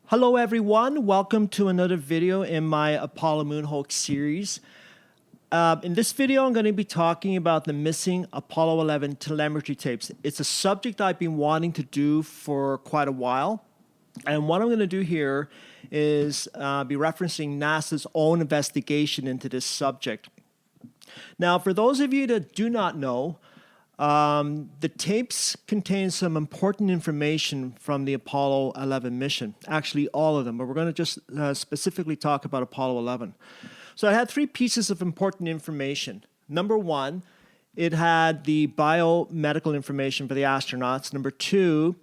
Hello everyone, welcome to another video in my Apollo Moon Hoax series. In this video I'm going to be talking about the missing Apollo 11 telemetry tapes. It's a subject I've been wanting to do for quite a while, and what I'm going to do here is be referencing NASA's own investigation into this subject. Now, for those of you that do not know, the tapes contain some important information from the Apollo 11 mission. Actually, all of them, but we're going to just specifically talk about Apollo 11. So it had three pieces of important information. Number one, it had the biomedical information for the astronauts. Number two,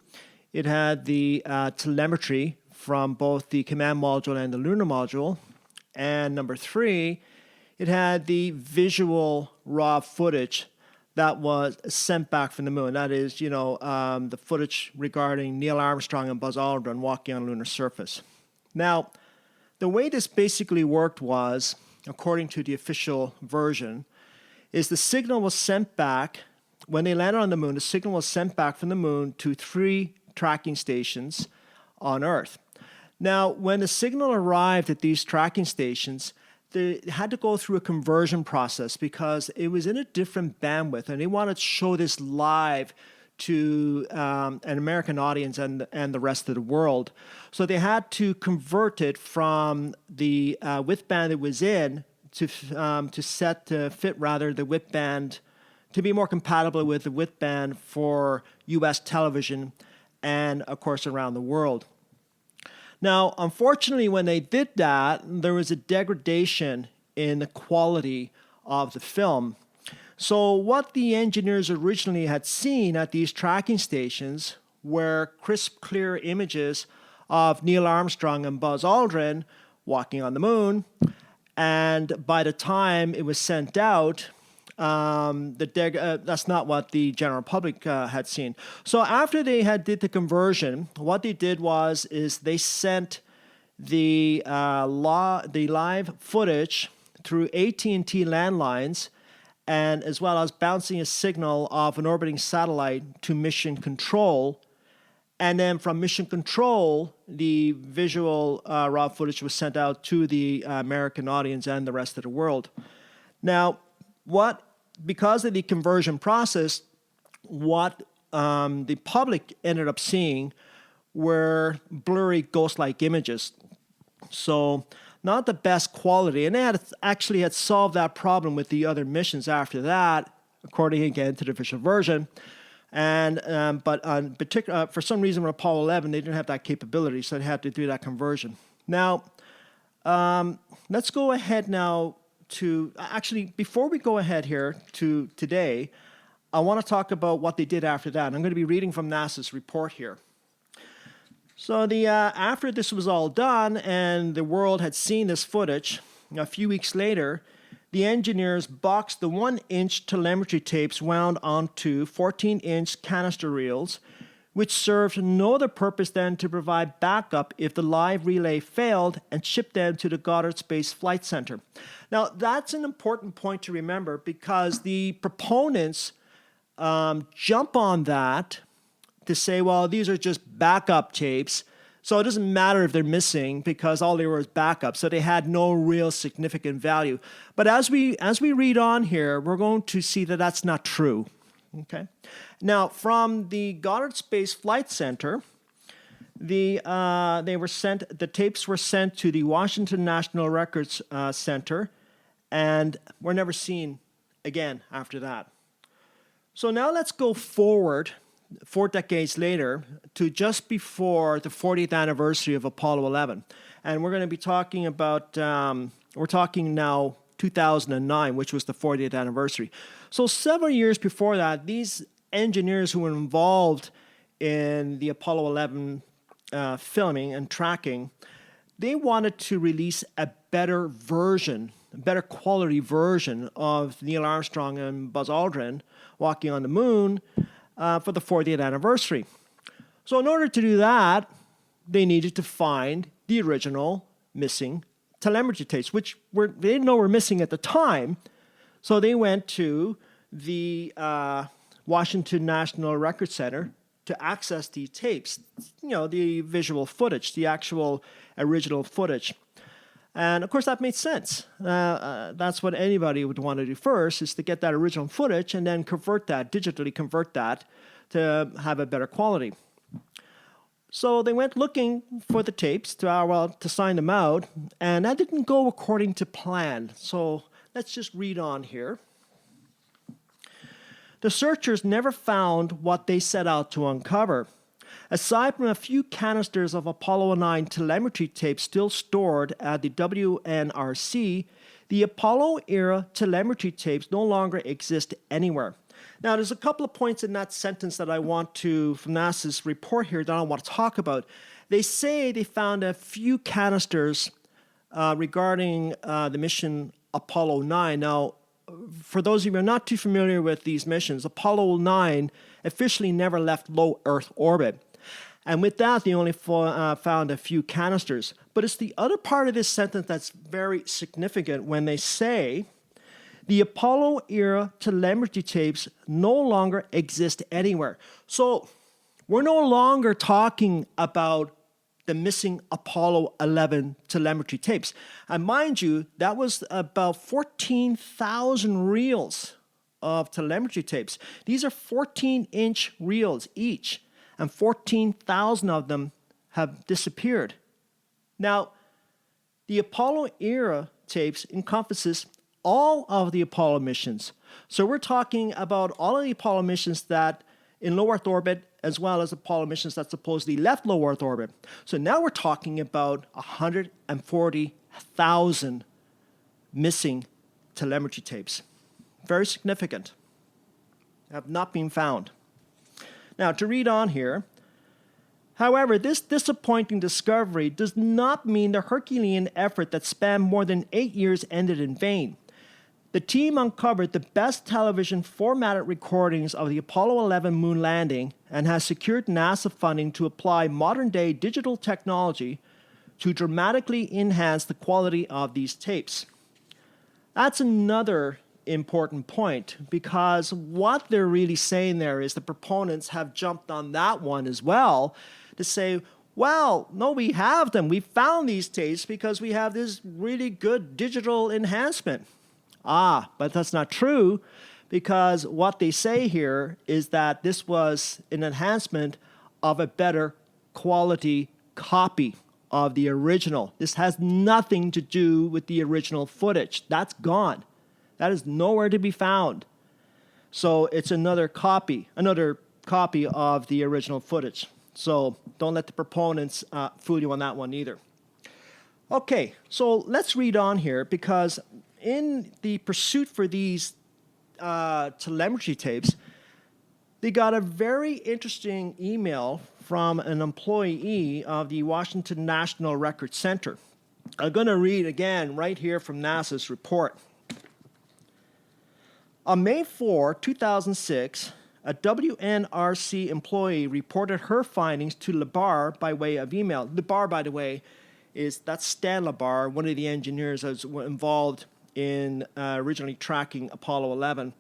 it had the telemetry from both the command module and the lunar module. And number three, it had the visual raw footage that was sent back from the moon. That is, the footage regarding Neil Armstrong and Buzz Aldrin walking on the lunar surface. Now, the way this basically worked was, according to the official version, is the signal was sent back, when they landed on the moon, the signal was sent back from the moon to 3 tracking stations on Earth. Now, when the signal arrived at these tracking stations, they had to go through a conversion process because it was in a different bandwidth, and they wanted to show this live to an American audience and the rest of the world. So they had to convert it from the width band it was in to fit the width band to be more compatible with the width band for U.S. television and, of course, around the world. Now, unfortunately, when they did that, there was a degradation in the quality of the film. So what the engineers originally had seen at these tracking stations were crisp, clear images of Neil Armstrong and Buzz Aldrin walking on the moon. And by the time it was sent out, that's not what the general public had seen. So after they did the conversion, what they did is they sent the live footage through AT&T landlines, and as well as bouncing a signal of an orbiting satellite to Mission Control. And then from Mission Control, the visual raw footage was sent out to the American audience and the rest of the world. Now, because of the conversion process, what the public ended up seeing were blurry ghost-like images. So not the best quality. And they had solved that problem with the other missions after that, according again to the official version. And but on particular, for some reason with Apollo 11, they didn't have that capability, so they had to do that conversion. Now, let's go ahead now before we go ahead here to today, I want to talk about what they did after that. I'm going to be reading from NASA's report here. So after this was all done and the world had seen this footage, a few weeks later, the engineers boxed the 1-inch telemetry tapes wound onto 14-inch canister reels, which served no other purpose than to provide backup if the live relay failed, and shipped them to the Goddard Space Flight Center. Now, that's an important point to remember because the proponents jump on that to say, well, these are just backup tapes, so it doesn't matter if they're missing because all they were is backup, so they had no real significant value. But as we read on here, we're going to see that that's not true. Okay. Now, from the Goddard Space Flight Center, the tapes were sent to the Washington National Records Center, and were never seen again after that. So now let's go forward 4 decades later to just before the 40th anniversary of Apollo 11, and we're going to be talking about we're talking now 2009, which was the 40th anniversary. So several years before that, these engineers who were involved in the Apollo 11 filming and tracking, they wanted to release a better quality version of Neil Armstrong and Buzz Aldrin walking on the moon for the 40th anniversary. So in order to do that, they needed to find the original missing telemetry tapes, which they didn't know were missing at the time. So they went to the Washington National Records Center to access these tapes, the visual footage, the actual original footage. And of course, that made sense. That's what anybody would want to do first, is to get that original footage and then digitally convert that to have a better quality. So they went looking for the tapes to sign them out, and that didn't go according to plan. So let's just read on here. The searchers never found what they set out to uncover. Aside from a few canisters of Apollo 9 telemetry tapes still stored at the WNRC, the Apollo-era telemetry tapes no longer exist anywhere. Now, there's a couple of points in that sentence that I want to, from NASA's report here, that I want to talk about. They say they found a few canisters regarding the mission Apollo 9. Now, for those of you who are not too familiar with these missions, Apollo 9 officially never left low Earth orbit. And with that, they only found a few canisters. But it's the other part of this sentence that's very significant when they say the Apollo-era telemetry tapes no longer exist anywhere. So we're no longer talking about the missing Apollo 11 telemetry tapes. And mind you, that was about 14,000 reels of telemetry tapes. These are 14-inch reels each, and 14,000 of them have disappeared. Now, the Apollo-era tapes encompasses all of the Apollo missions. So we're talking about all of the Apollo missions that in low Earth orbit, as well as Apollo missions that supposedly left low Earth orbit. So now we're talking about 140,000 missing telemetry tapes. Very significant. Have not been found. Now, to read on here, however, this disappointing discovery does not mean the Herculean effort that spanned more than 8 years ended in vain. The team uncovered the best television formatted recordings of the Apollo 11 moon landing and has secured NASA funding to apply modern-day digital technology to dramatically enhance the quality of these tapes. That's another important point, because what they're really saying there is the proponents have jumped on that one as well to say, well, no, we have them. We found these tapes because we have this really good digital enhancement. But that's not true, because what they say here is that this was an enhancement of a better quality copy of the original. This has nothing to do with the original footage. That's gone. That is nowhere to be found. So it's another copy of the original footage. So don't let the proponents fool you on that one either. Okay, so let's read on here, because in the pursuit for these telemetry tapes, they got a very interesting email from an employee of the Washington National Record Center. I'm going to read again right here from NASA's report. On May 4, 2006, a WNRC employee reported her findings to LeBar by way of email. LeBar, by the way, that's Stan LeBar, one of the engineers that was involved in originally tracking Apollo 11.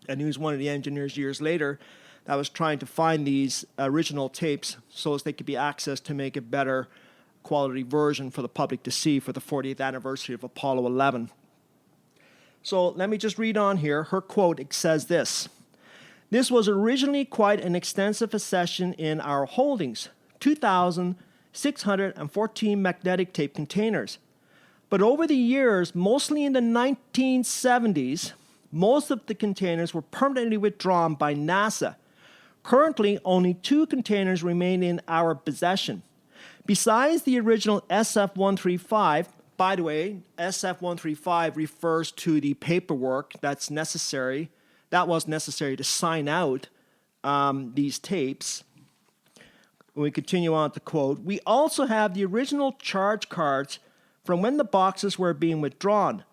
And he was one of the engineers years later that was trying to find these original tapes so as they could be accessed to make a better quality version for the public to see for the 40th anniversary of Apollo 11. So let me just read on here. Her quote, it says this: "This was originally quite an extensive accession in our holdings, 2,614 magnetic tape containers. But over the years, mostly in the 1970s, most of the containers were permanently withdrawn by NASA. Currently, only 2 containers remain in our possession. Besides the original SF-135, by the way, SF-135 refers to the paperwork that was necessary to sign out these tapes. We continue on to quote, "We also have the original charge cards from when the boxes were being withdrawn.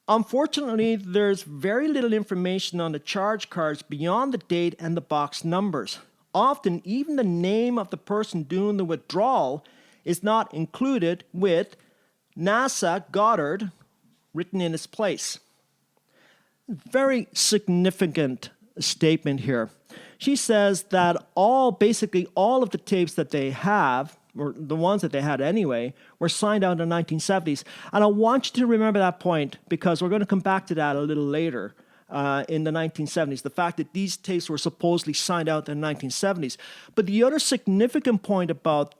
Unfortunately, there's very little information on the charge cards beyond the date and the box numbers. Often, even the name of the person doing the withdrawal is not included with NASA Goddard written in its place." Very significant statement here. she says that basically all of the tapes that they have, or the ones that they had anyway, were signed out in the 1970s. And I want you to remember that point because we're going to come back to that a little later in the 1970s. The fact that these tapes were supposedly signed out in the 1970s. But the other significant point about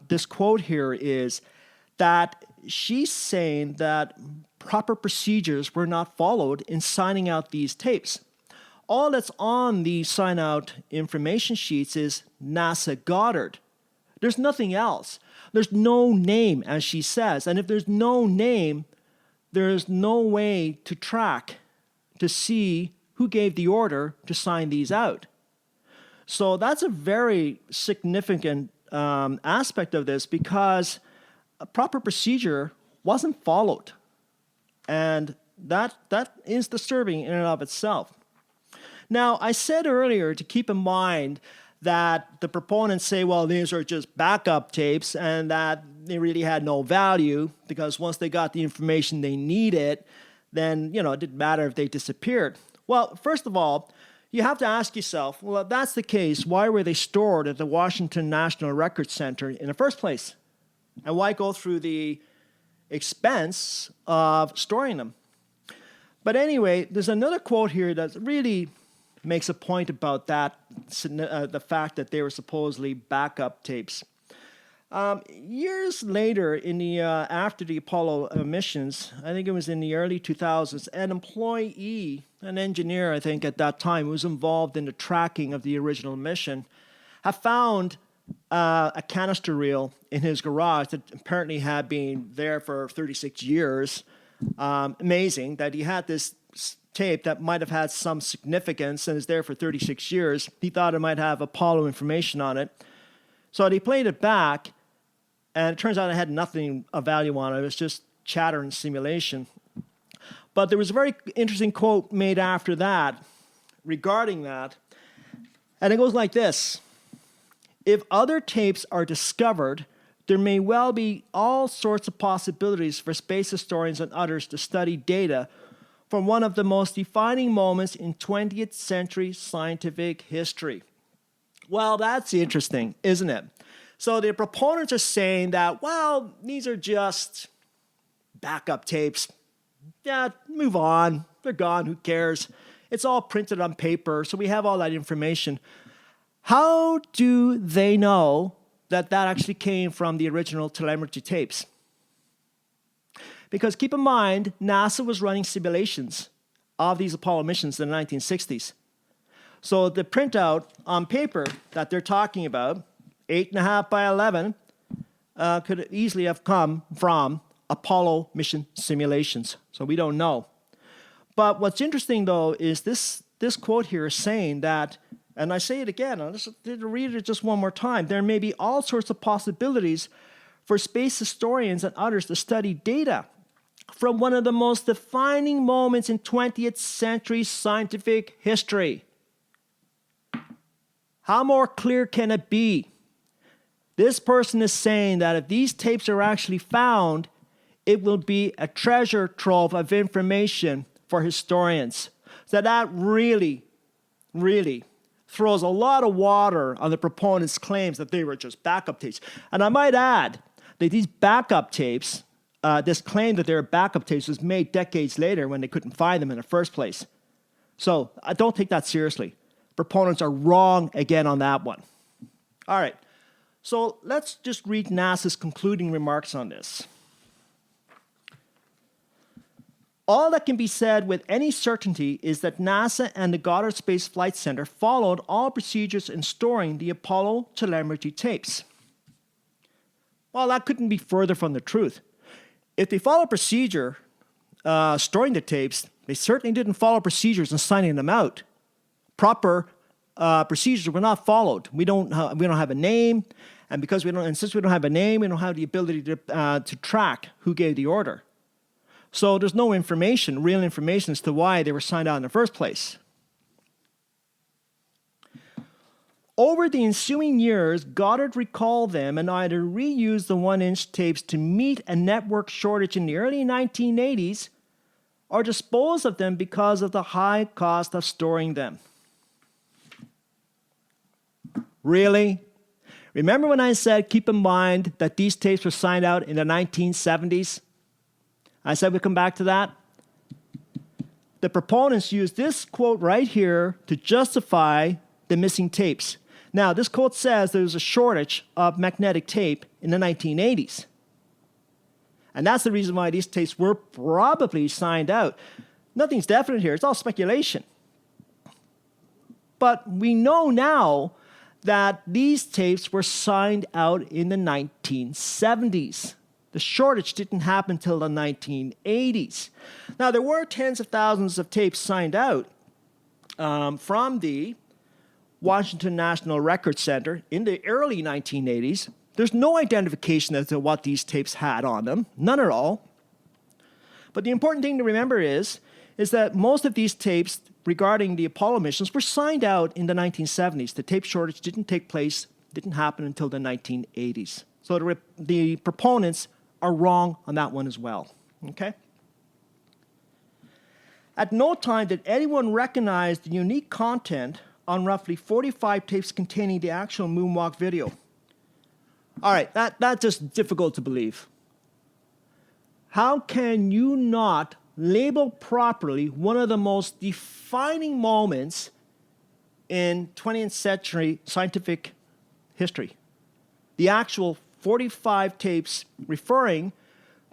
this quote here is that she's saying that proper procedures were not followed in signing out these tapes. All that's on the sign out information sheets is NASA Goddard. There's nothing else. There's no name, as she says. And if there's no name, there's no way to track, to see who gave the order to sign these out. So that's a very significant aspect of this because a proper procedure wasn't followed. And that is disturbing in and of itself. Now, I said earlier to keep in mind that the proponents say, well, these are just backup tapes and that they really had no value because once they got the information they needed, then, it didn't matter if they disappeared. Well, first of all, you have to ask yourself, well, if that's the case, why were they stored at the Washington National Records Center in the first place? And why go through the expense of storing them? But anyway, there's another quote here that really makes a point about that, the fact that they were supposedly backup tapes. Years later, after the Apollo missions, I think it was in the early 2000s, an employee, an engineer, I think at that time, who was involved in the tracking of the original mission, had found a canister reel in his garage that apparently had been there for 36 years. Amazing that he had this tape that might have had some significance and is there for 36 years. He thought it might have Apollo information on it. So he played it back, and it turns out it had nothing of value on it. It was just chatter and simulation. But there was a very interesting quote made after that regarding that, and it goes like this. If other tapes are discovered, there may well be all sorts of possibilities for space historians and others to study data from one of the most defining moments in 20th century scientific history. Well, that's interesting, isn't it? So the proponents are saying that, well, these are just backup tapes. Yeah, move on. They're gone. Who cares? It's all printed on paper, so we have all that information. How do they know that actually came from the original telemetry tapes? Because keep in mind, NASA was running simulations of these Apollo missions in the 1960s. So the printout on paper that they're talking about, 8.5 by 11, could easily have come from Apollo mission simulations. So we don't know. But what's interesting, though, is this quote here is saying that, and I say it again, I'll just read it just one more time, there may be all sorts of possibilities for space historians and others to study data from one of the most defining moments in 20th century scientific history. How more clear can it be? This person is saying that if these tapes are actually found, it will be a treasure trove of information for historians. So that really, really throws a lot of water on the proponents' claims that they were just backup tapes. And I might add that these backup tapes, this claim that they were backup tapes was made decades later when they couldn't find them in the first place. So I don't take that seriously. Proponents are wrong again on that one. All right, so let's just read NASA's concluding remarks on this. All that can be said with any certainty is that NASA and the Goddard Space Flight Center followed all procedures in storing the Apollo telemetry tapes. Well, that couldn't be further from the truth. If they followed procedure storing the tapes, they certainly didn't follow procedures in signing them out. Proper procedures were not followed. We don't have a name, and since we don't have a name, we don't have the ability to track who gave the order. So there's no information, real information, as to why they were signed out in the first place. Over the ensuing years, Goddard recalled them and either reused the 1-inch tapes to meet a network shortage in the early 1980s or disposed of them because of the high cost of storing them. Really? Remember when I said keep in mind that these tapes were signed out in the 1970s? I said we'd come back to that. The proponents used this quote right here to justify the missing tapes. Now, this quote says there was a shortage of magnetic tape in the 1980s. And that's the reason why these tapes were probably signed out. Nothing's definite here. It's all speculation. But we know now that these tapes were signed out in the 1970s. The shortage didn't happen until the 1980s. Now, there were tens of thousands of tapes signed out from the Washington National Record Center in the early 1980s. There's no identification as to what these tapes had on them, none at all. But the important thing to remember is that most of these tapes regarding the Apollo missions were signed out in the 1970s. The tape shortage didn't happen until the 1980s. So the proponents are wrong on that one as well, okay? At no time did anyone recognize the unique content on roughly 45 tapes containing the actual moonwalk video. All right, that's just difficult to believe. How can you not label properly one of the most defining moments in 20th century scientific history? The actual 45 tapes referring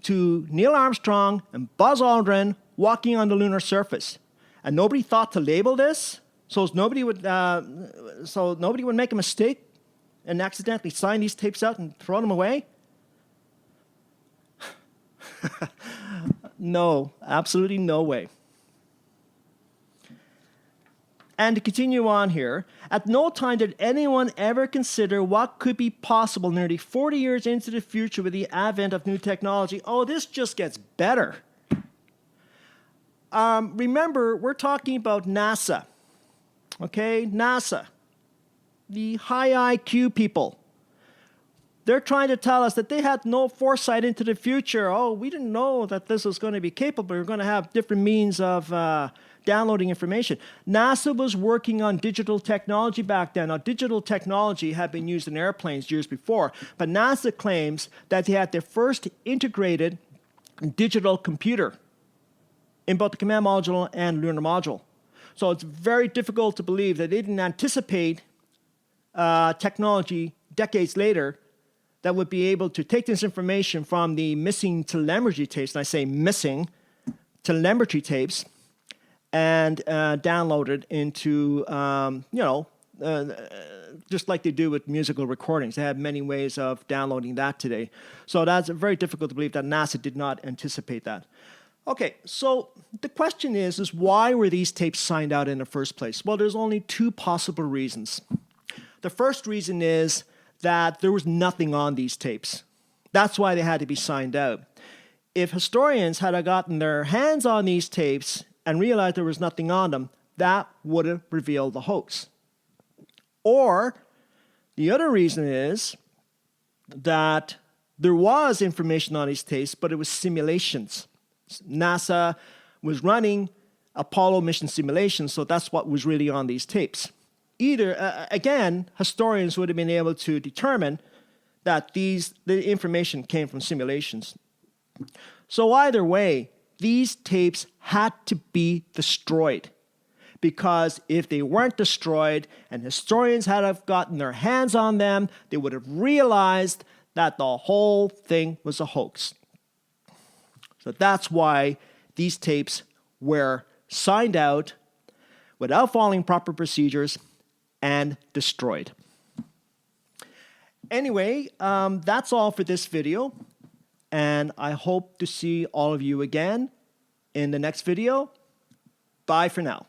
to Neil Armstrong and Buzz Aldrin walking on the lunar surface. And nobody thought to label this, so nobody would make a mistake and accidentally sign these tapes out and throw them away? No, absolutely no way. And to continue on here, at no time did anyone ever consider what could be possible nearly 40 years into the future with the advent of new technology. Oh, this just gets better. Remember, we're talking about NASA. Okay, NASA. The high IQ people. They're trying to tell us that they had no foresight into the future. Oh, we didn't know that this was going to be capable. We're going to have different means of downloading information. NASA was working on digital technology back then. Now, digital technology had been used in airplanes years before, but NASA claims that they had their first integrated digital computer in both the command module and lunar module. So it's very difficult to believe that they didn't anticipate technology decades later that would be able to take this information from the missing telemetry tapes, and I say missing telemetry tapes, and download it into, just like they do with musical recordings. They have many ways of downloading that today. So that's very difficult to believe that NASA did not anticipate that. Okay, so the question is why were these tapes signed out in the first place? Well, there's only two possible reasons. The first reason is that there was nothing on these tapes. That's why they had to be signed out. If historians had gotten their hands on these tapes and realized there was nothing on them, that would have revealed the hoax. Or the other reason is that there was information on these tapes, but it was simulations. NASA was running Apollo mission simulations, so that's what was really on these tapes. Again, historians would have been able to determine that the information came from simulations. So either way, these tapes had to be destroyed, because if they weren't destroyed and historians had have gotten their hands on them, they would have realized that the whole thing was a hoax. So that's why these tapes were signed out without following proper procedures and destroyed. Anyway, that's all for this video, and I hope to see all of you again in the next video. Bye for now.